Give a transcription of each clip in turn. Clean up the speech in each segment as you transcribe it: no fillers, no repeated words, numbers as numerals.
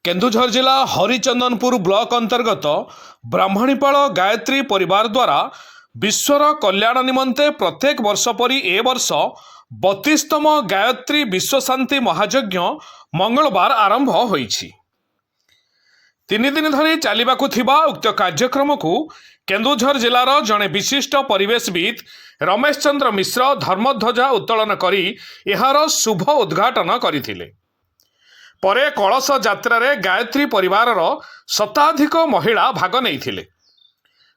केन्दुझर जिला हरिचंदनपुर ब्लॉक अंतर्गत ब्राह्मणीपाल गायत्री परिवार द्वारा विश्वर कल्याण निमंते प्रत्येक वर्ष परी ए वर्ष 32तम गायत्री विश्वशांति महायज्ञ मंगलवार आरंभ होईछि। 3 दिन धरी चलिबाकु थिबा उक्त कार्यक्रम को केन्दुझर जिलार जड़े विशिष्ट परिवेशविद रमेश चंद्र मिश्र धर्मध्वजा उत्तोलन करी एहार शुभ उद्घाटन करथिले। परे कलश यात्रा रे गायत्री परिवार शताधिक महिला भाग नहीं।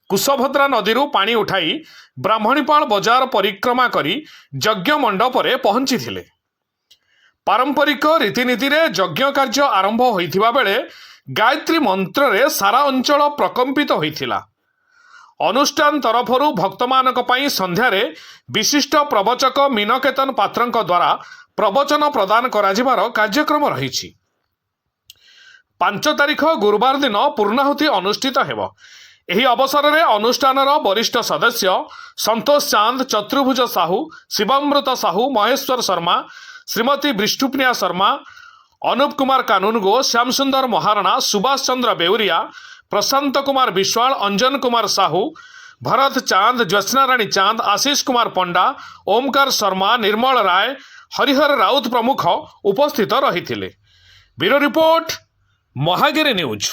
कुशभद्रा नदी पानी उठाई ब्राह्मणीपाल बजार परिक्रमा करी यज्ञ मंडप रे पहुंची थिले। पारंपरिक रीतिनीति रे यज्ञ कार्य आरंभ होइथिबा बेले गायत्री मंत्र रे सारा अंचल प्रकंपित होइथिला। अनुष्ठान तरफरु भक्तमानक पई संध्यारे विशिष्ट प्रवचक मीनकेतन पात्रंक द्वारा प्रवचन प्रदान कराजिबार कार्यक्रम रहिछि। 5 तारिख गुरुवार दिन पूर्णाहुति अनुष्ठित हेब। एही अवसर में अनुष्ठानर वरिष्ठ सदस्य संतोष चांद, चतुर्भुज साहू, शिवामृत साहू, महेश्वर शर्मा, श्रीमती विष्णुप्रिया शर्मा, अनुप कुमार कानूनगो, श्याम सुंदर महाराणा, सुभाष चंद्र बेउरिया, प्रशांत कुमार विश्वाल, अंजन कुमार साहू, भरत चांद, ज्योत्स्नाराणी चांद, आशीष कुमार पंडा, ओमकार शर्मा, निर्मल राय, हरिहर राउत प्रमुख उपस्थित रही। Bureau report Mahagiri news.